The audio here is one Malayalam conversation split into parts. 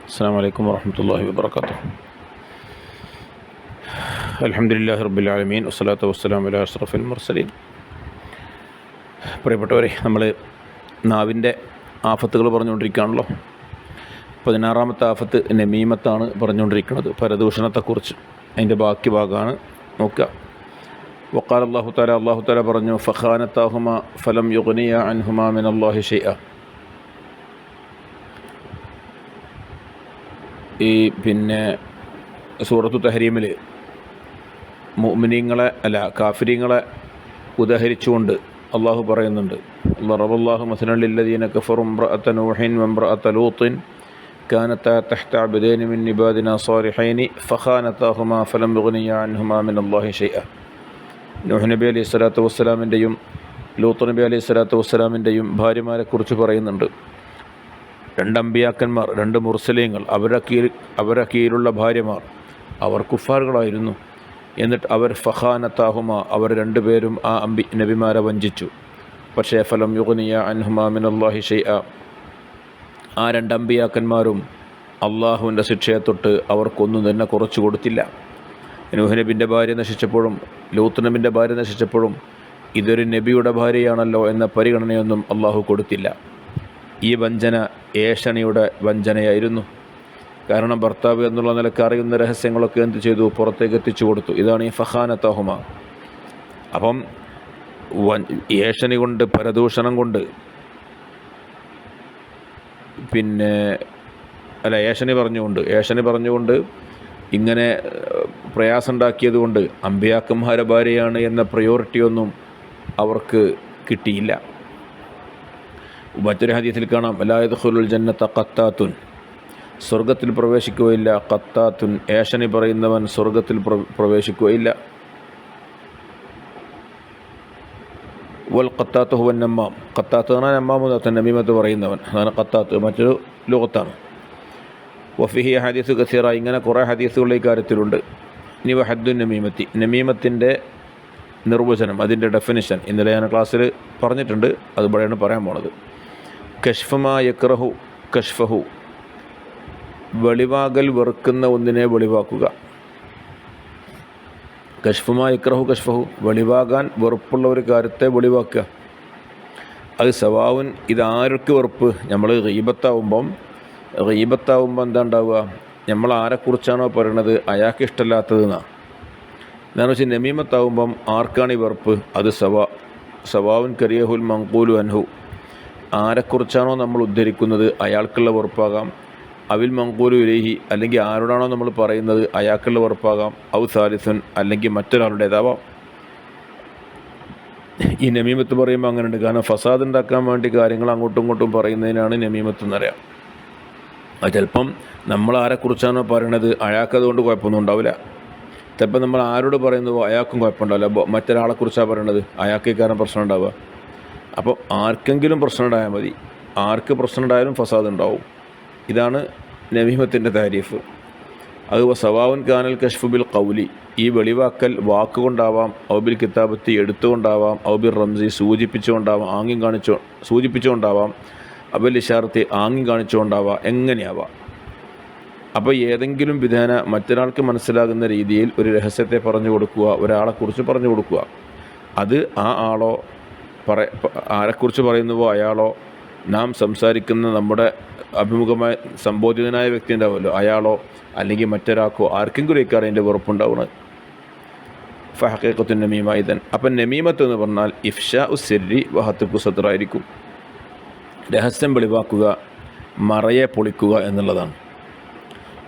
അസ്സലാമു അലൈക്കും വറഹ്മത്തുള്ളാഹി വബറകാതുഹു. അൽഹംദുലില്ലാഹി റബ്ബിൽ ആലമീൻ വസ്സലാത്തു വസ്സലാമു അലാ അഷ്റഫിൽ മുർസലീൻ. പ്രിയപ്പെട്ടവരെ, നമ്മൾ നാവിൻ്റെ ആഫത്തുകൾ പറഞ്ഞുകൊണ്ടിരിക്കുകയാണല്ലോ. 16ാമത്തെ ആഫത്ത് നമീമത്താണ് പറഞ്ഞുകൊണ്ടിരിക്കുന്നത്, പരദൂഷണത്തെക്കുറിച്ച്. അതിൻ്റെ ബാക്കി ഭാഗമാണ് നോക്കുക. വഖാല അല്ലാഹു തആല പറഞ്ഞു, ഫഖാനതാഹുമാ ഫലം യുഗ്നിയ അൻഹുമാ മിനല്ലാഹി ഷൈഅ. ഈ സൂറത്തു തഹരീമിൽ മുഅ്മിനീങ്ങളെ കാഫിരീങ്ങളെ ഉദഹരിച്ചുകൊണ്ട് അള്ളാഹു പറയുന്നുണ്ട്, റബ്ബല്ലാഹു മസലൻ ലില്ലദീന കഫറു ഇംറഅത നൂഹിൻ വഇംറഅത ലൂത്തിൻ കാനതാ തഹ്ത അബ്ദൈനി മിൻ ഇബാദിനാ സാലിഹൈനി ഫഖാനതാഹുമാ ഫലം യുഗ്നിയ അൻഹുമാ മിനല്ലാഹി ഷൈഅ. നൂഹ് നബി അലൈഹി സ്വലാത്തു വസ്സലാമിൻ്റെയും ലൂത്ത് നബി അലൈഹി സ്വലാത്തു വസ്സലാമിൻ്റെയും ഭാര്യമാരെക്കുറിച്ച് പറയുന്നുണ്ട്. 2 അമ്പിയാക്കന്മാർ, 2 മുർസലീങ്ങൾ, അവരുടെ കീഴിലുള്ള ഭാര്യമാർ, അവർ കുഫാറുകളായിരുന്നു. എന്നിട്ട് അവർ ഫഖാനതാഹുമ, അവർ 2 പേരും ആ നബിമാരെ വഞ്ചിച്ചു. പക്ഷേ ഫലം യുഗ്നിയ അൻഹുമാ മിനല്ലാഹി ഷൈഅ, ആ 2 അമ്പിയാക്കന്മാരും അള്ളാഹുവിൻ്റെ ശിക്ഷയെ തൊട്ട് അവർക്കൊന്നും തന്നെ കുറച്ചു കൊടുത്തില്ല. നൂഹ് നബിൻ്റെ ഭാര്യ നശിച്ചപ്പോഴും ലൂത്ത് നബിൻ്റെ ഭാര്യ നശിച്ചപ്പോഴും ഇതൊരു നബിയുടെ ഭാര്യയാണല്ലോ എന്ന പരിഗണനയൊന്നും അള്ളാഹു കൊടുത്തില്ല. ഈ വഞ്ചന ഏഷണിയുടെ വഞ്ചനയായിരുന്നു. കാരണം ഭർത്താവ് എന്നുള്ള നിലക്ക് അറിയുന്ന രഹസ്യങ്ങളൊക്കെ എന്ത് ചെയ്തു, പുറത്തേക്ക് എത്തിച്ചു കൊടുത്തു. ഇതാണ് ഈ ഫഖാനതാഹുമ. അപ്പം ഏഷണി കൊണ്ട്, പരദൂഷണം കൊണ്ട്, ഏഷണി പറഞ്ഞുകൊണ്ട് ഇങ്ങനെ പ്രയാസമുണ്ടാക്കിയത് കൊണ്ട് അമ്പിയാക്കന്മാരെ ഭാര്യയാണ് എന്ന പ്രയോറിറ്റിയൊന്നും അവർക്ക് കിട്ടിയില്ല. മറ്റൊരു ഹദീസിൽ കാണാം, ലാ യദ്ഖുലുൽ ജന്നത ഖത്താത്തുൻ, സ്വർഗത്തിൽ പ്രവേശിക്കുകയില്ല. ഖത്താത്തുൻ, ഏഷണി പറയുന്നവൻ സ്വർഗത്തിൽ പ്രവേശിക്കുകയില്ല. വൽ ഖത്താത്തു ഹുവ നമ്മാം, ഖത്താത്ത് എന്ന് പറഞ്ഞാൽ നമ്മാം, നമീമത്ത് പറയുന്നവൻ, അതാണ് ഖത്താത്ത്. മറ്റൊരു ലോകത്താണ്. വഫിഹി ഹദീസ് കസീറ, ഇങ്ങനെ കുറേ ഹദീസുകൾ ഈ കാര്യത്തിലുണ്ട്. ഇനി വഹദ്ദു നമീമത്തി, നമീമത്തിൻ്റെ നിർവചനം, അതിൻ്റെ ഡെഫിനിഷൻ ഇന്നലെ ഞാൻ ക്ലാസ്സിൽ പറഞ്ഞിട്ടുണ്ട്, അതുപോലെയാണ് പറയാൻ പോണത്. കശ്ഫമാ യക്റഹു കശ്ഫഹു, വെളിവാകൽ വെറുക്കുന്ന ഒന്നിനെ വെളിവാക്കുക. കശ്ഫമാ യക്റഹു കശ്ഫഹു, വെളിവാകാൻ വെറുപ്പുള്ള ഒരു കാര്യത്തെ വെളിവാക്കുക. അത് സവാവുൻ, ഇതാർക്ക് വെറുപ്പ്? നമ്മൾ ഗീബത്താവുമ്പം എന്താ ഉണ്ടാവുക? നമ്മൾ ആരെക്കുറിച്ചാണോ പറയണത് അയാൾക്ക് ഇഷ്ടമല്ലാത്തതെന്നാണ്. എന്താണെന്ന് വെച്ചാൽ നമീമത്താവുമ്പം ആർക്കാണ് ഈ വെറുപ്പ്? അത് സവാവുൻ കരിയഹുൽ മങ്കൂലു അൻഹു, ആരെക്കുറിച്ചാണോ നമ്മൾ ഉദ്ധരിക്കുന്നത് അയാൾക്കുള്ള വെറുപ്പാകാം. അവിൽ മങ്കൂലു ഇലൈഹി, അല്ലെങ്കിൽ ആരോടാണോ നമ്മൾ പറയുന്നത് അയാൾക്കുള്ള വെറുപ്പാകാം. ഔ സാലിസുൻ, അല്ലെങ്കിൽ മറ്റൊരാളുടേതാവാം. ഈ നമീമത്ത് പറയുമ്പോൾ അങ്ങനെയുണ്ട്. കാരണം ഫസാദ് ഉണ്ടാക്കാൻ വേണ്ടി കാര്യങ്ങൾ അങ്ങോട്ടും ഇങ്ങോട്ടും പറയുന്നതിനാണ് നമീമത്ത് എന്നറിയാം. അത് ചിലപ്പം നമ്മൾ ആരെക്കുറിച്ചാണോ പറയണത് അയാൾക്കതുകൊണ്ട് കുഴപ്പമൊന്നും ഉണ്ടാവില്ല. ചിലപ്പോൾ നമ്മൾ ആരോട് പറയുന്നതോ അയാൾക്കും കുഴപ്പമുണ്ടാവില്ല. മറ്റൊരാളെക്കുറിച്ചാണ് പറയണത്, അയാൾക്ക് കാരണം പ്രശ്നം ഉണ്ടാവുക. അപ്പോൾ ആർക്കെങ്കിലും പ്രശ്നം ഉണ്ടായാൽ മതി. ആർക്ക് പ്രശ്നം ഉണ്ടായാലും ഫസാദ് ഉണ്ടാവും. ഇതാണ് നമീമത്തിൻ്റെ താരീഫ്. അത് സവാവുൻ കാനൽ കശ്ഫു ബിൽ ഖൗലി, ഈ വെളിവാക്കൽ വാക്കുകൊണ്ടാവാം, ഔബിൽ കിതാബത്തി എടുത്തുകൊണ്ടാവാം, ഔബിൽ റംസി സൂചിപ്പിച്ചുകൊണ്ടാവാം, അബിൽ ഇഷാറത്തി ആംഗ്യം കാണിച്ചുകൊണ്ടാവാം, എങ്ങനെയാവാം. അപ്പോൾ ഏതെങ്കിലും വിധേന മറ്റൊരാൾക്ക് മനസ്സിലാകുന്ന രീതിയിൽ ഒരു രഹസ്യത്തെ പറഞ്ഞു കൊടുക്കുക, ഒരാളെക്കുറിച്ച് പറഞ്ഞു കൊടുക്കുക. അത് ആ ആളോ ആരെക്കുറിച്ച് പറയുന്നുവോ അയാളോ, നാം സംസാരിക്കുന്ന നമ്മുടെ അഭിമുഖമായി സംബോധിതനായ വ്യക്തി ഉണ്ടാവുമല്ലോ അയാളോ, അല്ലെങ്കിൽ മറ്റൊരാൾക്കോ, ആർക്കെങ്കിലും ഇക്കാരം അതിൻ്റെ വെറുപ്പുണ്ടാവുന്നത്. ഫഹഖീഖത്തു നമീമ ഇദൻ. അപ്പം നമീമത്ത് എന്ന് പറഞ്ഞാൽ ഇഫ്ഷാ ഉസ്സിരി വഹത്തുക്കു സത്റായിരിക്കും, രഹസ്യം വെളിവാക്കുക, മറയെ പൊളിക്കുക എന്നുള്ളതാണ്.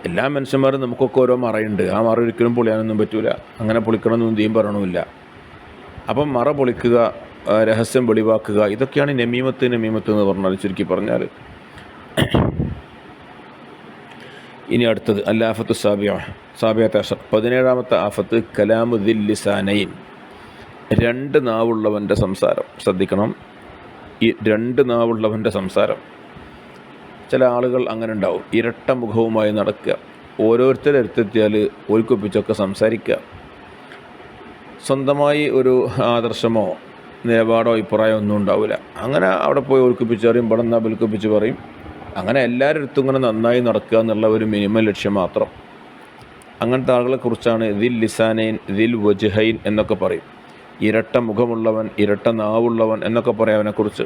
എല്ലാ മനുഷ്യന്മാരും നമുക്കൊക്കെ ഓരോ മറയുണ്ട്. ആ മറ ഒരിക്കലും പൊളിയാനൊന്നും പറ്റില്ല. അങ്ങനെ പൊളിക്കണമെന്നൊന്നും ദീൻ പറയണമില്ല. അപ്പം മറ പൊളിക്കുക, രഹസ്യം വെളിവാക്കുക, ഇതൊക്കെയാണ് നമീമത്ത് എന്ന് പറഞ്ഞാൽ, ചുരുക്കി പറഞ്ഞാൽ. ഇനി അടുത്തത് അല്ലാഫത്തു സാബിയത്ത് അഷർ, 17ാമത്തെ ആഫത്ത് കലാമു ദിൽ ലിസാനൈൻ, 2 നാവുള്ളവൻ്റെ സംസാരം. ശ്രദ്ധിക്കണം, ഈ 2 നാവുള്ളവൻ്റെ സംസാരം. ചില ആളുകൾ അങ്ങനെ ഉണ്ടാവും, ഇരട്ട മുഖവുമായി നടക്കുക. ഓരോരുത്തരെടുത്തെത്തിയാൽ ഒരുക്കൊപ്പിച്ചൊക്കെ സംസാരിക്കുക. സ്വന്തമായി ഒരു ആദർശമോ നിലപാടോ അഭിപ്രായമോ ഒന്നും ഉണ്ടാവില്ല. അങ്ങനെ അവിടെ പോയി ഒരുക്കൊപ്പിച്ച് പറയും, ഇവിടെ നിന്നാൽ ബൽക്കൊപ്പിച്ച് പറയും. അങ്ങനെ എല്ലാവരുടെ അടുത്തും ഇങ്ങനെ നന്നായി നടക്കുക എന്നുള്ള ഒരു മിനിമം ലക്ഷ്യം മാത്രം. അങ്ങനത്തെ ആളുകളെക്കുറിച്ചാണ് ദിൽ ലിസാനൈൻ, ദിൽ വജ്ഹൈൻ എന്നൊക്കെ പറയും. ഇരട്ട മുഖമുള്ളവൻ, ഇരട്ട നാവുള്ളവൻ എന്നൊക്കെ പറയും അവനെക്കുറിച്ച്.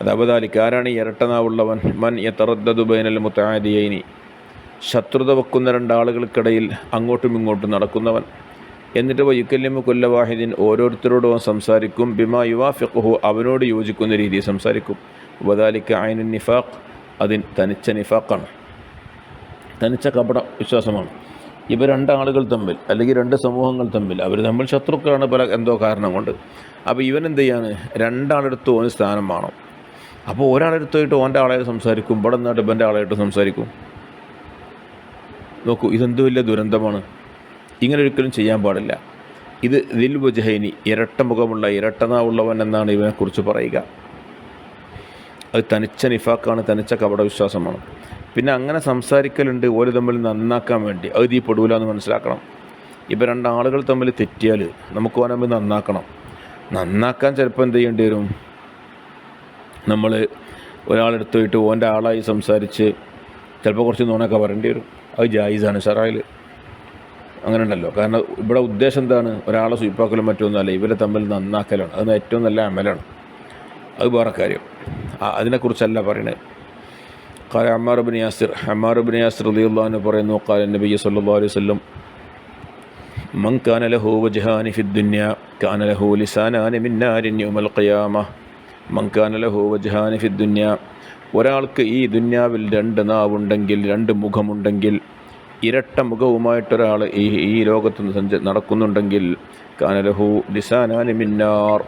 അതബദാലിക്ക് ആരാണ് ഈ ഇരട്ട നാവുള്ളവൻ? മൻ യതറദ്ദദു ബൈനൽ മുതആദിയൈനി, ശത്രുത വെക്കുന്ന രണ്ടാളുകൾക്കിടയിൽ അങ്ങോട്ടും ഇങ്ങോട്ടും നടക്കുന്നവൻ. എന്നിട്ട് വയുക്കല്ലിമു കുല്ല വാഹിദിൻ, ഓരോരുത്തരോടും അവൻ സംസാരിക്കും. ബിമാ യുവാഫിഖുഹു, അവനോട് യോജിക്കുന്ന രീതിയിൽ സംസാരിക്കും. വദാലിക ഐനുൻ നിഫാഖ്, അതിൻ തനിച്ച നിഫാഖാണ്, തനിച്ച കപട വിശ്വാസമാണ്. ഇവ രണ്ടാളുകൾ തമ്മിൽ അല്ലെങ്കിൽ രണ്ട് സമൂഹങ്ങൾ തമ്മിൽ അവർ തമ്മിൽ ശത്രുക്കളാണ് പല എന്തോ കാരണം കൊണ്ട്. അപ്പോൾ ഇവനെന്ത് ചെയ്യാണ്? രണ്ടാളെടുത്ത് ഓന് സ്ഥാനം വേണം. അപ്പോൾ ഒരാളെടുത്തായിട്ട് ഓൻ്റെ ആളായിട്ട് സംസാരിക്കും, ഇവിടെ നിന്നിട്ട് ഇവൻ്റെ ആളായിട്ട് സംസാരിക്കും. നോക്കൂ, ഇതെന്ത് വലിയ ദുരന്തമാണ്. ഇങ്ങനെ ഒരിക്കലും ചെയ്യാൻ പാടില്ല. ഇത് ദിൽ വജ്ഹൈനി, ഇരട്ട മുഖമുള്ള ഇരട്ടനാവുള്ളവൻ എന്നാണ് ഇവനെക്കുറിച്ച് പറയുക. അത് തനിച്ച നിഫാക്കാണ്, തനിച്ച കപട വിശ്വാസമാണ്. പിന്നെ അങ്ങനെ സംസാരിക്കലുണ്ട് ഓല് തമ്മിൽ നന്നാക്കാൻ വേണ്ടി. അത് ഈ പെടൂല എന്ന് മനസ്സിലാക്കണം. ഇപ്പോൾ രണ്ടാളുകൾ തമ്മിൽ തെറ്റിയാൽ നമുക്ക് ഓനെ തമ്മിൽ നന്നാക്കണം. നന്നാക്കാൻ ചിലപ്പോൾ എന്ത് ചെയ്യേണ്ടി വരും? നമ്മൾ ഒരാളെടുത്ത് പോയിട്ട് ഓൻ്റെ ആളായി സംസാരിച്ച് ചിലപ്പോൾ കുറച്ച് നുണയൊക്കെ പറയേണ്ടി വരും. അത് ജായിസാണ് ശറഅയിൽ, അങ്ങനെ ഉണ്ടല്ലോ. കാരണം ഇവിടെ ഉദ്ദേശം എന്താണ്? ഒരാളെ സ്വീപ്പാക്കലും മറ്റൊന്നുമല്ല, ഇവരെ തമ്മിൽ നന്നാക്കലാണ്. അത് ഏറ്റവും നല്ല അമലാണ്. അത് വേറെ കാര്യം, അതിനെക്കുറിച്ചല്ല പറയുന്നത്. ഖാല അമ്മാർ ഇബ്നു യാസിർ, അമ്മാർ ഇബ്നു യാസിർ റളിയല്ലാഹു അൻഹു പറയുന്നു, ഖാല നബി സല്ലല്ലാഹു അലൈഹി വസല്ലം, മൻ കാന ലഹു വജ്ഹാനി ഫിദ് ദുനിയ കാന ലഹു ലിസാനാനി മിൻ നാരിൻ യൗമൽ ഖിയാമ. മൻ കാന ലഹു വജ്ഹാനി ഫിദ് ദുനിയ, ഒരാൾക്ക് ഈ ദുന്യാവിൽ രണ്ട് നാവുണ്ടെങ്കിൽ, രണ്ട് മുഖമുണ്ടെങ്കിൽ, ഇരട്ട മുഖവുമായിട്ടൊരാൾ ഈ ലോകത്ത് നടക്കുന്നുണ്ടെങ്കിൽ, കാന ലഹു ലിസാനാനി മിൻ നാർ.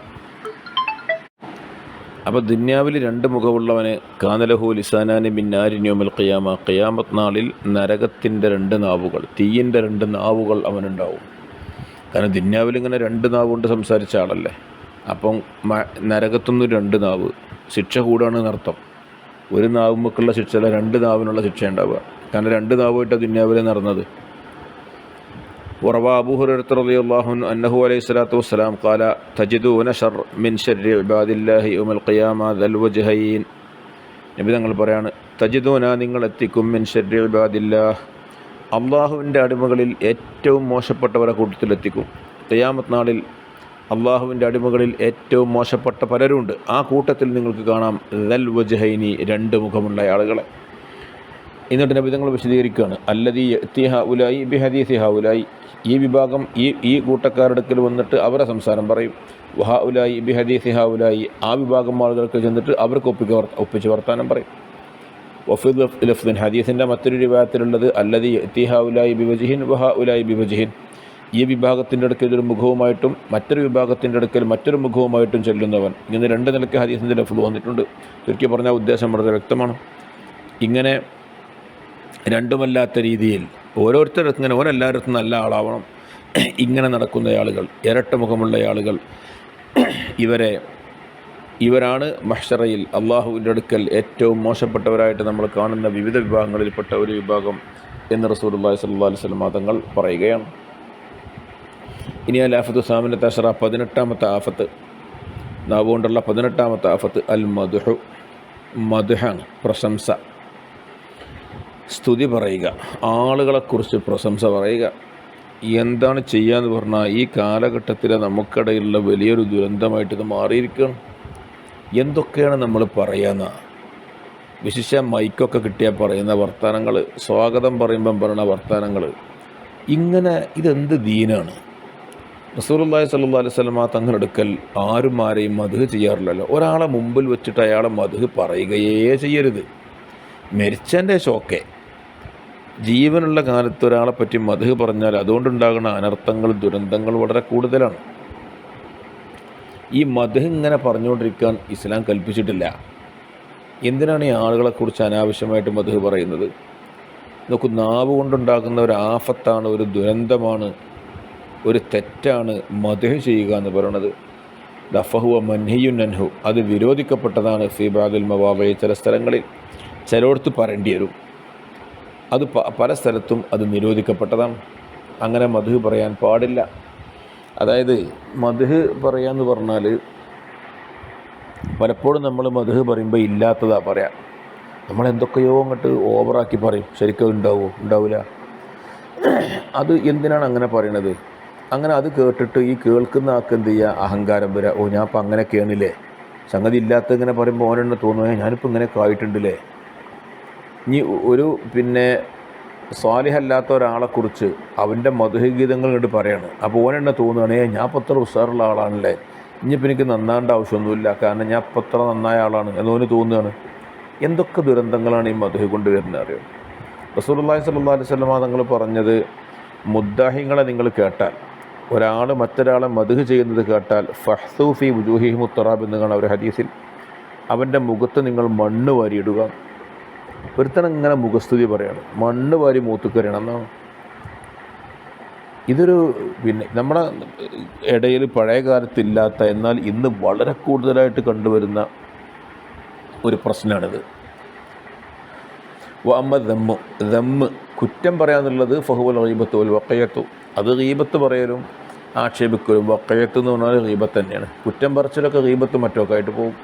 അപ്പോൾ ദുന്യാവിൽ രണ്ട് മുഖമുള്ളവന് കാനലഹു ലിസാനാനി മിൻ നാരിൻ യൗമൽ ഖിയാമ, ഖിയാമത്ത് നാളിൽ നരകത്തിൻ്റെ രണ്ട് നാവുകൾ, തീയിൻ്റെ രണ്ട് നാവുകൾ അവനുണ്ടാവും. കാരണം ദുന്യാവിൽ ഇങ്ങനെ രണ്ട് നാവുകൊണ്ട് സംസാരിച്ച ആളല്ലേ. അപ്പം നരകത്തുനിന്ന് രണ്ട് നാവ്, ശിക്ഷ കൂടാണ് എന്നർത്ഥം. ഒരു നാവുമ്മക്കുള്ള ശിക്ഷ, രണ്ട് നാവിനുള്ള ശിക്ഷ ഉണ്ടാവുക. കാരണം രണ്ട് നാവുമായിട്ടാണ് ദുന്യാവിൽ നടന്നത്. وروى أبو هريرة رضي الله عنه أنه عليه الصلاة والسلام قال تجدون شر من شر عباد الله يوم القيامة ذا الوجهين. നബി തങ്ങൾ പറയാണ്, തജിദൂന, നിങ്ങൾ എത്തിക്കും, മിൻ ശർരി ഇബാദില്ലാഹ്, അള്ളാഹുവിൻ്റെ അടിമകളിൽ ഏറ്റവും മോശപ്പെട്ടവരെ കൂട്ടത്തിലെത്തിക്കും. ഖിയാമത്ത് നാളിൽ അള്ളാഹുവിൻ്റെ അടിമകളിൽ ഏറ്റവും മോശപ്പെട്ട പലരുണ്ട്. ആ കൂട്ടത്തിൽ നിങ്ങൾക്ക് കാണാം ദൽ വജ്ഹൈനി, രണ്ട് മുഖമുള്ള ആളുകളെ. എന്നിട്ട് നബി തങ്ങൾ വിശദീകരിക്കുകയാണ്, അല്ലദീ യഅതി ഹൗലായി ബിഹദീസി ഹൗലായി, ഈ വിഭാഗം ഈ കൂട്ടക്കാരുടെ അടുക്കൽ വന്നിട്ട് അവരെ സംസാരം പറയും. വഹൗലായി ബിഹദീസി ഹൗലായി, ആ വിഭാഗം ആളുകൾക്ക് ചെന്നിട്ട് അവർക്ക് ഒപ്പിച്ച് വർത്താനം പറയും. വഫി ലഫ്ദിൻ, ഹദീസിൻ്റെ മറ്റൊരു റിവായത്തിലുള്ളത് അല്ലദീ യഅതി ഹൗലായി ബിവജ്ഹിൻ വഹൗലായി ബിവജ്ഹിൻ, ഈ വിഭാഗത്തിൻ്റെ അടുക്കൽ ഒരു മുഖവുമായിട്ടും മറ്റൊരു വിഭാഗത്തിൻ്റെ അടുക്കൽ മറ്റൊരു മുഖവുമായിട്ടും ചെല്ലുന്നവൻ. ഇങ്ങനെ രണ്ട് നിലയ്ക്ക് ഹദീസിൻ്റെ ലഫ്ദ് വന്നിട്ടുണ്ട്. ചുരുക്കി പറഞ്ഞാൽ ഉദ്ദേശം വളരെ വ്യക്തമാണ്. ഇങ്ങനെ രണ്ടുമല്ലാത്ത രീതിയിൽ ഓരോരുത്തരും ഇങ്ങനെ ഓരെല്ലായിടത്തും നല്ല ആളാവണം. ഇങ്ങനെ നടക്കുന്ന ആളുകൾ, ഇരട്ട മുഖമുള്ള ആളുകൾ, ഇവരാണ് മഹ്ശറയിൽ അള്ളാഹുവിൻ്റെ അടുക്കൽ ഏറ്റവും മോശപ്പെട്ടവരായിട്ട് നമ്മൾ കാണുന്ന വിവിധ വിഭാഗങ്ങളിൽപ്പെട്ട ഒരു വിഭാഗം എന്ന് റസൂലുള്ളാഹി സ്വല്ലല്ലാഹു അലൈഹി വസല്ലം തങ്ങൾ പറയുകയാണ്. ഇനി അൽ ആഫത്തു സാമിനത്ത് അശറ, 18ാമത്തെ ആഫത്ത്, നാവുകൊണ്ടുള്ള 18ാമത്തെ ആഫത്ത് അൽ മദ്ഹു, മദ്ഹാണ്, പ്രശംസ, സ്തുതി പറയുക, ആളുകളെക്കുറിച്ച് പ്രശംസ പറയുക. എന്താണ് ചെയ്യാന്ന് പറഞ്ഞാൽ ഈ കാലഘട്ടത്തിൽ നമുക്കിടയിലുള്ള വലിയൊരു ദുരന്തമായിട്ട് ഇത് മാറിയിരിക്കുകയാണ്. എന്തൊക്കെയാണ് നമ്മൾ പറയുന്ന, വിശിഷ്യ മൈക്കൊക്കെ കിട്ടിയാൽ പറയുന്ന വർത്തമാനങ്ങൾ, സ്വാഗതം പറയുമ്പം പറയുന്ന വർത്തമാനങ്ങൾ, ഇങ്ങനെ ഇതെന്ത് ദീനാണ്? റസൂലുള്ളാഹി സ്വല്ലല്ലാഹു അലൈഹി വസല്ലം തങ്ങളെടുക്കൽ ആരും ആരെയും മദ്ഹ് ചെയ്യാറില്ലല്ലോ. ഒരാളെ മുമ്പിൽ വെച്ചിട്ട് അയാളെ മദ്ഹ് പറയുകയേ ചെയ്യരുത്. മരിച്ചതിൻ്റെ ശോക്കെ, ജീവനുള്ള കാലത്ത് ഒരാളെ പറ്റി മദ്ഹ് പറഞ്ഞാൽ അതുകൊണ്ടുണ്ടാകുന്ന അനർത്ഥങ്ങൾ, ദുരന്തങ്ങൾ വളരെ കൂടുതലാണ്. ഈ മദ്ഹ് ഇങ്ങനെ പറഞ്ഞുകൊണ്ടിരിക്കാൻ ഇസ്ലാം കൽപ്പിച്ചിട്ടില്ല. എന്തിനാണ് ഈ ആളുകളെക്കുറിച്ച് അനാവശ്യമായിട്ട് മദ്ഹ് പറയുന്നത്? നോക്കൂ, നാവ് കൊണ്ടുണ്ടാകുന്ന ഒരു ആഫത്താണ്, ഒരു ദുരന്തമാണ്, ഒരു തെറ്റാണ് മദ്ഹ് ചെയ്യുക എന്ന് പറയുന്നത്. ദഫഹുവ മൻഹിയുൻ അൻഹു, അത് വിരോധിക്കപ്പെട്ടതാണ്. ഫീ ബഅദിൽ മവാദി, ചില സ്ഥലങ്ങളിൽ, ചിലയിടത്ത് പറയേണ്ടി വരും. അത് പല സ്ഥലത്തും അത് നിരോധിക്കപ്പെട്ടതാണ്. അങ്ങനെ മദ്ഹ് പറയാൻ പാടില്ല. അതായത് മദ്ഹ് പറയാന്ന് പറഞ്ഞാൽ പലപ്പോഴും നമ്മൾ മദ്ഹ് പറയുമ്പോൾ ഇല്ലാത്തതാ പറയാം. നമ്മളെന്തൊക്കെയോ അങ്ങോട്ട് ഓവറാക്കി പറയും. ശരിക്കും ഉണ്ടാവുമോ? ഉണ്ടാവില്ല. അത് എന്തിനാണ് അങ്ങനെ പറയണത്? അങ്ങനെ അത് കേട്ടിട്ട് ഈ കേൾക്കുന്ന ആൾക്ക് എന്ത് ചെയ്യുക? അഹങ്കാരം വരിക. ഓ, ഞാൻ ഇപ്പം അങ്ങനെ കേണില്ലേ, സംഗതി ഇല്ലാത്ത ഇങ്ങനെ പറയുമ്പോൾ ഓനെന്നെ തോന്നുക ഞാനിപ്പോൾ ഇങ്ങനെയൊക്കെ ആയിട്ടുണ്ടല്ലേ. ഇനി ഒരു സ്വാലിഹല്ലാത്ത ഒരാളെക്കുറിച്ച് അവൻ്റെ മധുഹഗീതങ്ങൾ ഇങ്ങോട്ട് പറയാണ്. അപ്പോൾ ഓനെന്നെ തോന്നുകയാണ് ഞാൻ ഇപ്പോൾ അത്ര ഉസാറുള്ള ആളാണല്ലേ, ഇനിയിപ്പോൾ എനിക്ക് നന്നാണ്ട ആവശ്യമൊന്നുമില്ല, കാരണം ഞാൻ ഇപ്പോൾ അത്ര നന്നായ ആളാണ് എന്നോന് തോന്നുകയാണ്. എന്തൊക്കെ ദുരന്തങ്ങളാണ് ഈ മധുഹ കൊണ്ടുവരുന്നത് അറിയോ? റസൂലുള്ളാഹി സ്വല്ലല്ലാഹു അലൈഹി വസല്ലം തങ്ങൾ പറഞ്ഞത്, മുദ്ദാഹിങ്ങളെ നിങ്ങൾ കേട്ടാൽ, ഒരാൾ മറ്റൊരാളെ മദ്ഹ് ചെയ്യുന്നത് കേട്ടാൽ ഫഹ്സൂ ഫീ വുജൂഹിഹിം തുറാബ് എന്ന് കാണാം ഒരു ഹദീസിൽ, അവൻ്റെ മുഖത്ത് നിങ്ങൾ മണ്ണ് വാരിയിടുക. ഒരുത്തനം ഇങ്ങനെ മുഖസ്തുതി പറയാണ്, മണ്ണ് വാരി മൂത്തുക്കറിയണം എന്നാണ്. ഇതൊരു നമ്മുടെ ഇടയിൽ പഴയ കാലത്തില്ലാത്ത എന്നാൽ ഇന്ന് വളരെ കൂടുതലായിട്ട് കണ്ടുവരുന്ന ഒരു പ്രശ്നമാണിത്. വഅമ്മ ദമ്മ് കുറ്റം പറയാന്നുള്ളത് ഫഹുവൽ ഗീബത്തു വൽ വഖയത്തു, അത് ഗീബത്ത് പറയലും ആക്ഷേപിക്കലും. വഖയത്ത് എന്ന് പറഞ്ഞാൽ ഗീബത്ത് തന്നെയാണ്. കുറ്റം പറച്ചിലൊക്കെ ഗീബത്ത് മറ്റൊക്കെ ആയിട്ട് പോകും.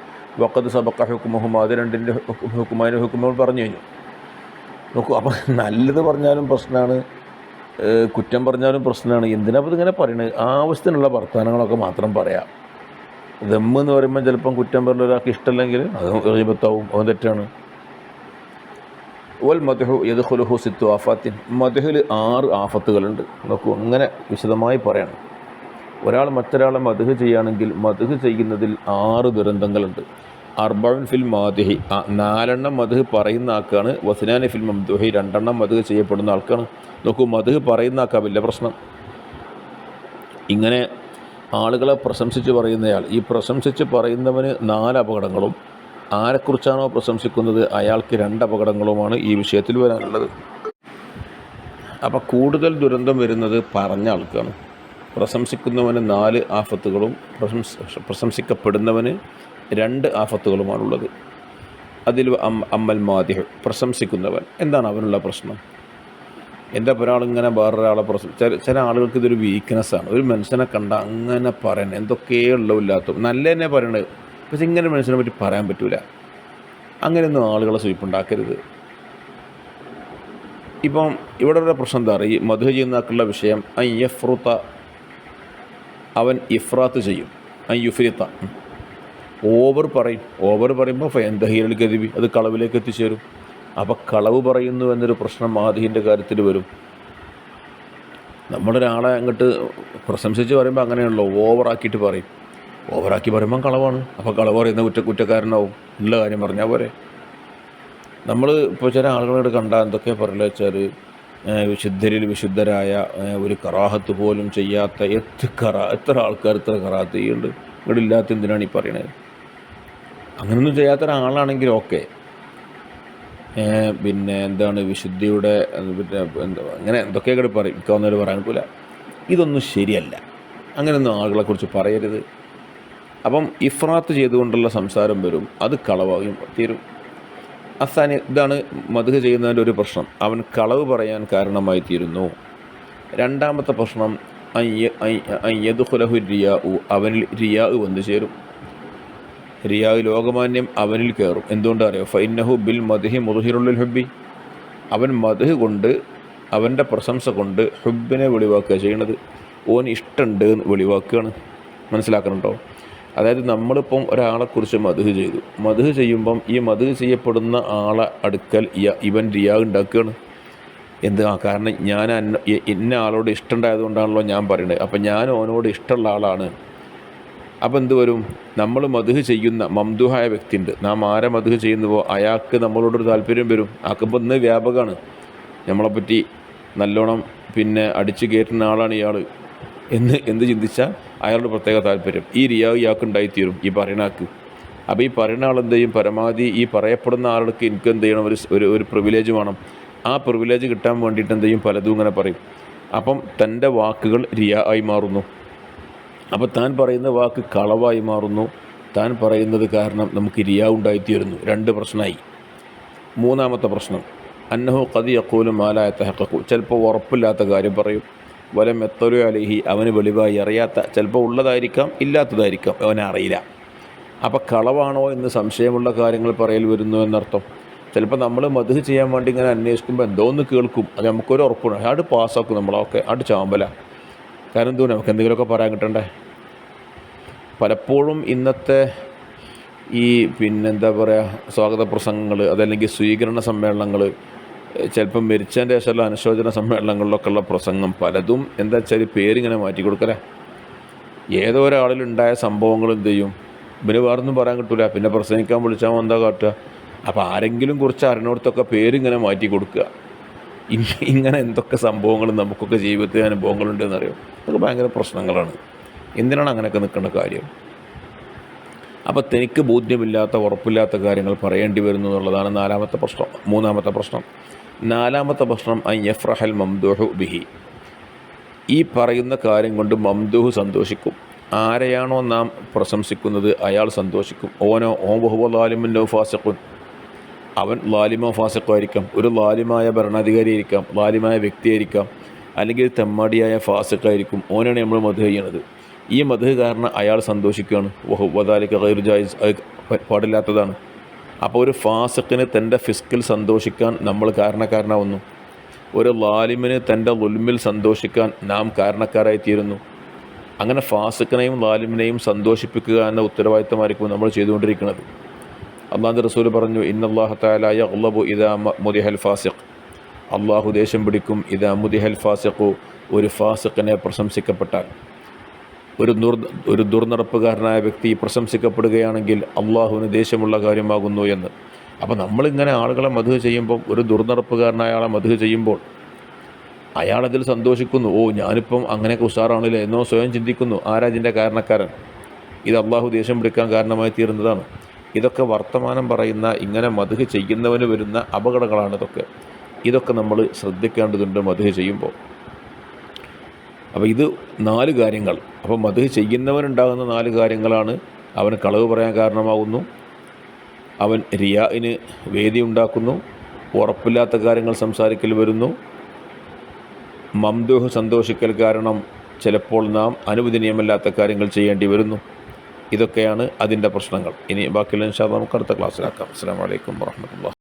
വഖദ് സബഖ ഹുക്മുഹുമാ, അത് രണ്ടിൻ്റെ ഹുക്കുമാൻ്റെ ഹുക്കുമകൾ പറഞ്ഞു കഴിഞ്ഞു. നോക്കൂ, അപ്പം നല്ലത് പറഞ്ഞാലും പ്രശ്നമാണ്, കുറ്റം പറഞ്ഞാലും പ്രശ്നമാണ്. എന്തിനാ അപ്പോൾ ഇതിങ്ങനെ പറയണത്? ആവശ്യത്തിനുള്ള വർത്തമാനങ്ങളൊക്കെ മാത്രം പറയാം. ദമ്മ് എന്ന് പറയുമ്പോൾ ചിലപ്പം കുറ്റം പറഞ്ഞ ഒരാൾക്ക് ഇഷ്ടമല്ലെങ്കിൽ അത് ഗീബത്താവും, അത് തെറ്റാണ്. വൽ മദ്ഹു യദ്ഖുലുഹു സിത്തു ആഫാത്തിൻ, മദ്ഹിൽ 6 ആഫത്തുകളുണ്ട്. നോക്കൂ, അങ്ങനെ വിശദമായി പറയണം. ഒരാൾ മറ്റൊരാളെ മദ്ഹ് ചെയ്യുകയാണെങ്കിൽ മദ്ഹ് ചെയ്യുന്നതിൽ 6 ദുരന്തങ്ങളുണ്ട്. അർബഉൻ ഫിൽ മാദിഹി, 4 മദ്ഹ് പറയുന്ന ആൾക്കാണ്. വസ്നാനി ഫിൽ മംദൂഹി, 2 മദ്ഹ് ചെയ്യപ്പെടുന്ന ആൾക്കാണ്. നോക്കൂ, മദ്ഹ് പറയുന്ന ആൾക്കാ വലിയ പ്രശ്നം. ഇങ്ങനെ ആളുകളെ പ്രശംസിച്ച് പറയുന്നയാൾ, ഈ പ്രശംസിച്ച് പറയുന്നവന് 4 അപകടങ്ങളും, ആരെക്കുറിച്ചാണോ പ്രശംസിക്കുന്നത് അയാൾക്ക് 2 അപകടങ്ങളുമാണ് ഈ വിഷയത്തിൽ വരാനുള്ളത്. അപ്പോൾ കൂടുതൽ ദുരന്തം വരുന്നത് പറഞ്ഞ ആൾക്കാണ്. പ്രശംസിക്കുന്നവന് 4 ആഫത്തുകളും പ്രശംസിക്കപ്പെടുന്നവന് 2 ആഫത്തുകളുമാണുള്ളത്. അതിൽ അമ്മൽ മാദിഹ്, പ്രശംസിക്കുന്നവൻ, എന്താണ് അവനുള്ള പ്രശ്നം? എൻ്റെ ഒരാളിങ്ങനെ വേറൊരാളെ ചില ആളുകൾക്ക് ഇതൊരു വീക്ക്നെസ്സാണ്. ഒരു മനുഷ്യനെ കണ്ട അങ്ങനെ പറയണം, എന്തൊക്കെയോ ഉള്ളവില്ലാത്ത നല്ല തന്നെ പറയണത്, പക്ഷെ ഇങ്ങനെ മനുഷ്യനെ പറ്റി പറയാൻ പറ്റൂല. അങ്ങനെയൊന്നും ആളുകളെ സ്വീപ്പുണ്ടാക്കരുത്. ഇപ്പം ഇവിടെ ഒരു പ്രശ്നം എന്താ പറയുക, ഈ മദ്ഹ് ചെയ്യുന്നതാക്കുള്ള വിഷയം യഫ്രുത്ത, അവൻ ഇഫ്രാത്ത് ചെയ്യും. യുഫ്രിത്ത, ഓവർ പറയും. ഓവർ പറയുമ്പോൾ ഫയന്തഹീൽ കദിബി, അത് കളവിലേക്ക് എത്തിച്ചേരും. അപ്പോൾ കളവ് പറയുന്നു എന്നൊരു പ്രശ്നം മാദിഹിൻ്റെ കാര്യത്തിൽ വരും. നമ്മളൊരാളെ അങ്ങോട്ട് പ്രശംസിച്ച് പറയുമ്പോൾ അങ്ങനെയാണല്ലോ, ഓവറാക്കിയിട്ട് പറയും. ഓവറാക്കി പറയുമ്പം കളവാണ്. അപ്പോൾ കളവ് പറയുന്ന കുറ്റക്കാരനാവും. ഉള്ള കാര്യം പറഞ്ഞാൽ പോരെ. നമ്മൾ ഇപ്പോൾ ചില ആളുകളോട് കണ്ടാൽ എന്തൊക്കെ പറയില്ല വെച്ചാൽ, വിശുദ്ധരിൽ വിശുദ്ധരായ ഒരു കറാഹത്ത് പോലും ചെയ്യാത്ത എത്ര ആൾക്കാർ ഇത്ര കറാഹത്ത് ചെയ്യുന്നുണ്ട്. ഇവിടെ ഇല്ലാത്ത എന്തിനാണ് ഈ പറയണത്? അങ്ങനെയൊന്നും ചെയ്യാത്ത ഒരാളാണെങ്കിൽ ഓക്കെ. എന്താണ് വിശുദ്ധിയുടെ അങ്ങനെ എന്തൊക്കെയൊക്കെ പറയും, എനിക്കൊന്നും പറയാൻ പറ്റില്ല. ഇതൊന്നും ശരിയല്ല. അങ്ങനെയൊന്നും ആളുകളെക്കുറിച്ച് പറയരുത്. അപ്പം ഇഫ്രാത്ത് ചെയ്തുകൊണ്ടുള്ള സംസാരം വരും, അത് കളവായും തീരും. അസാനി, ഇതാണ് മദ്ഹ് ചെയ്യുന്നതിൻ്റെ ഒരു പ്രശ്നം, അവൻ കളവ് പറയാൻ കാരണമായി തീരുന്നു. 2ാമത്തെ പ്രശ്നം യദ്ഖുലഹു റിയാഉ, അവനിൽ റിയാഉ വന്നു ചേരും. റിയാഉ, ലോകമാന്യം അവനിൽ കയറും. എന്തുകൊണ്ടാണ് അറിയോ? ഫഇന്നഹു ബിൽ മദ്ഹി മുദ്ഹിറുൽ ഹുബ്ബി, അവൻ മദ്ഹ് കൊണ്ട്, അവൻ്റെ പ്രശംസ കൊണ്ട് ഹുബ്ബിനെ വെളിവാക്കുക ചെയ്യണത്. ഓൻ ഇഷ്ടമുണ്ട് എന്ന് വെളിവാക്കുകയാണ്. മനസ്സിലാക്കണുണ്ടോ? അതായത് നമ്മളിപ്പം ഒരാളെക്കുറിച്ച് മദ്ഹ് ചെയ്തു. മദ്ഹ് ചെയ്യുമ്പം ഈ മദ്ഹ് ചെയ്യപ്പെടുന്ന ആളെ അടുക്കൽ ഇവൻ റിയാ ഉണ്ടാക്കുകയാണ്. കാരണം ഞാൻ ഇന്ന ആളോട് ഇഷ്ടമുണ്ടായതുകൊണ്ടാണല്ലോ ഞാൻ പറയുന്നത്. അപ്പം ഞാൻ ഓനോട് ഇഷ്ടമുള്ള ആളാണ്. അപ്പോൾ എന്ത് വരും? നമ്മൾ മദ്ഹ് ചെയ്യുന്ന മംദൂഹായ വ്യക്തിയുണ്ട്, നാം ആരെ മദ്ഹ് ചെയ്യുന്നുവോ അയാൾക്ക് നമ്മളോടൊരു താല്പര്യം വരും. ആക്കുമ്പോൾ ഇന്ന് വ്യാപകമാണ്, നമ്മളെപ്പറ്റി നല്ലോണം അടിച്ചു കയറ്റുന്ന ആളാണ് ഇയാൾ എന്ത് ചിന്തിച്ചാൽ അയാളുടെ പ്രത്യേക താല്പര്യം ഈ റിയാ ഇയാൾക്ക് ഉണ്ടായിത്തീരും, ഈ പറയുന്ന ആൾക്ക്. അപ്പോൾ ഈ പറയുന്ന ആളെന്ത് ചെയ്യും? പരമാവധി ഈ പറയപ്പെടുന്ന ആൾക്ക് എനിക്ക് എന്ത് ചെയ്യണം, ഒരു പ്രിവിലേജ് വേണം. ആ പ്രിവിലേജ് കിട്ടാൻ വേണ്ടിയിട്ട് എന്ത് ചെയ്യും? പലതും ഇങ്ങനെ പറയും. അപ്പം തൻ്റെ വാക്കുകൾ റിയാ ആയി മാറുന്നു. അപ്പോൾ താൻ പറയുന്ന വാക്ക് കളവായി മാറുന്നു. താൻ പറയുന്നത് കാരണം നമുക്ക് റിയാ ഉണ്ടായിത്തീരുന്നു. 2 പ്രശ്നമായി. 3ാമത്തെ പ്രശ്നം അന്നഹു ഖദ് യഖൂലു മാ ലാ യതഹഖഖു, ചിലപ്പോൾ ഉറപ്പില്ലാത്ത കാര്യം പറയും. വലം യത്തലു അലൈഹി, അവന് വെളിവായി അറിയാത്ത, ചിലപ്പോൾ ഉള്ളതായിരിക്കാം ഇല്ലാത്തതായിരിക്കാം, അവനെ അറിയില്ല. അപ്പോൾ കളവാണോ എന്ന് സംശയമുള്ള കാര്യങ്ങൾ പറയൽ വരുന്നു എന്നർത്ഥം. ചിലപ്പോൾ നമ്മൾ മദ്ഹ് ചെയ്യാൻ വേണ്ടി ഇങ്ങനെ അന്വേഷിക്കുമ്പോൾ എന്തോ ഒന്ന് കേൾക്കും, അത് നമുക്കൊരു ഉറപ്പാണ്, അത് പാസ്സാക്കും നമ്മളൊക്കെ, അത് ചാമ്പല. കാരണം എന്തോ നമുക്ക് എന്തെങ്കിലുമൊക്കെ പറയാൻ കിട്ടണ്ടേ. പലപ്പോഴും ഇന്നത്തെ ഈ പിന്നെന്താ പറയുക സ്വാഗത പ്രസംഗങ്ങൾ അതല്ലെങ്കിൽ സ്വീകരണ സമ്മേളനങ്ങൾ, ചിലപ്പം മരിച്ചതിൻ്റെ ശേഷമുള്ള അനുശോചന സമ്മേളനങ്ങളിലൊക്കെ ഉള്ള പ്രസംഗം പലതും എന്താ വെച്ചാൽ പേരിങ്ങനെ മാറ്റി കൊടുക്കലേ. ഏതോ ഒരാളിലുണ്ടായ സംഭവങ്ങൾ എന്ത് ചെയ്യും, ഇവന് വേറൊന്നും പറയാൻ കിട്ടില്ല, പിന്നെ പ്രസംഗിക്കാൻ വിളിച്ചാൽ എന്താ കാട്ടുക, അപ്പോൾ ആരെങ്കിലും കുറിച്ച് അറിഞ്ഞിടത്തൊക്കെ പേരിങ്ങനെ മാറ്റി കൊടുക്കുക. ഇങ്ങനെ എന്തൊക്കെ സംഭവങ്ങൾ നമുക്കൊക്കെ ജീവിതത്തിൽ അനുഭവങ്ങളുണ്ടെന്നറിയോ. അതൊക്കെ ഭയങ്കര പ്രശ്നങ്ങളാണ്. എന്തിനാണ് അങ്ങനെയൊക്കെ നിൽക്കേണ്ട കാര്യം? അപ്പോൾ തനിക്ക് ബോധ്യമില്ലാത്ത ഉറപ്പില്ലാത്ത കാര്യങ്ങൾ പറയേണ്ടി വരുന്നു എന്നുള്ളതാണ് മൂന്നാമത്തെ പ്രശ്നം. നാലാമത്തെ പ്രശ്നം അൻ യഫ്രഹൽ മംദൂഹു ബിഹി. ഈ പറയുന്ന കാര്യം കൊണ്ട് മംദൂഹ് സന്തോഷിക്കും. ആരെയാണോ നാം പ്രശംസിക്കുന്നത് അയാൾ സന്തോഷിക്കും. ഓൻ വഹുവ ലാലിമുൻ ഔ ഫാസിഖുൻ, അവൻ ലാലിമോ ഫാസിഖോ ആയിരിക്കാം, ഒരു ലാലിമായ ഭരണാധികാരി ആയിരിക്കാം, ലാലിമായ വ്യക്തിയായിരിക്കാം, അല്ലെങ്കിൽ തെമ്മാടിയായ ഫാസിഖായിരിക്കും. ഓനാണ് നമ്മൾ മദ്ഹ് ചെയ്യണത്. ഈ മദ്ഹ് കാരണം അയാൾ സന്തോഷിക്കുകയാണ്. വദാലിക ഗൈറു ജായിസ്, അത് പാടില്ലാത്തതാണ്. അപ്പോൾ ഒരു ഫാസിഖിന് തൻ്റെ ഫിസ്കിൽ സന്തോഷിക്കാൻ നമ്മൾ കാരണക്കാരനാവുന്നു. ഒരു ലാലിമിന് തൻ്റെ ളുൽമിൽ സന്തോഷിക്കാൻ നാം കാരണക്കാരായിത്തീരുന്നു. അങ്ങനെ ഫാസിഖിനെയും ലാലിമിനെയും സന്തോഷിപ്പിക്കുക എന്ന ഉത്തരവാദിത്തമായിരിക്കും നമ്മൾ ചെയ്തുകൊണ്ടിരിക്കുന്നത്. അല്ലാഹുവിൻ്റെ റസൂൽ പറഞ്ഞു, ഇന്നല്ലാഹ തആല യഗ്ളബു ഇദാ മുദിഹൽ ഫാസിഖ്, അള്ളാഹു ദേഷ്യം പിടിക്കും ഇദാ മുദിഹൽ ഫാസിഖു, ഒരു ഫാസിഖിനെ പ്രശംസിക്കപ്പെട്ടാൽ. ഒരു ദുർനടപ്പുകാരനായ വ്യക്തി പ്രശംസിക്കപ്പെടുകയാണെങ്കിൽ അള്ളാഹുവിന് ദേഷ്യമുള്ള കാര്യമാകുന്നു എന്ന്. അപ്പോൾ നമ്മളിങ്ങനെ ആളുകളെ മദ്ഹ് ചെയ്യുമ്പം, ഒരു ദുർനടപ്പുകാരനായ ആളെ മദ്ഹ് ചെയ്യുമ്പോൾ അയാളതിൽ സന്തോഷിക്കുന്നു. ഓ, ഞാനിപ്പം അങ്ങനെയൊക്കെ ഉഷാറാണില്ലേ എന്നോ സ്വയം ചിന്തിക്കുന്നു. ആരാ ഇതിൻ്റെ കാരണക്കാരൻ? ഇത് അള്ളാഹു ദേഷ്യം പിടിക്കാൻ കാരണമായി തീരുന്നതാണ്. ഇതൊക്കെ വർത്തമാനം പറയുന്ന, ഇങ്ങനെ മദ്ഹ് ചെയ്യുന്നവന് വരുന്ന അപകടങ്ങളാണ് ഇതൊക്കെ നമ്മൾ ശ്രദ്ധിക്കേണ്ടതുണ്ട് മദ്ഹ് ചെയ്യുമ്പോൾ. അപ്പോൾ ഇത് 4 കാര്യങ്ങൾ. അപ്പോൾ മദ്ഹ് ചെയ്യുന്നവനുണ്ടാകുന്ന 4 കാര്യങ്ങളാണ്: അവന് കളവ് പറയാൻ കാരണമാകുന്നു, അവൻ റിയാഇന് വേദി ഉണ്ടാക്കുന്നു, ഉറപ്പില്ലാത്ത കാര്യങ്ങൾ സംസാരിക്കൽ വരുന്നു, മംദൂഹ് സന്തോഷിക്കൽ കാരണം ചിലപ്പോൾ നാം അനുവദനീയമല്ലാത്ത കാര്യങ്ങൾ ചെയ്യേണ്ടി വരുന്നു. ഇതൊക്കെയാണ് അതിൻ്റെ പ്രശ്നങ്ങൾ. ഇനി ബാക്കിയുള്ള ഇൻഷാ അല്ലാഹ് നമുക്ക് അടുത്ത ക്ലാസ്സിലാക്കാം. അസ്സലാമു അലൈക്കും വറഹ്മത്തുള്ളാഹി.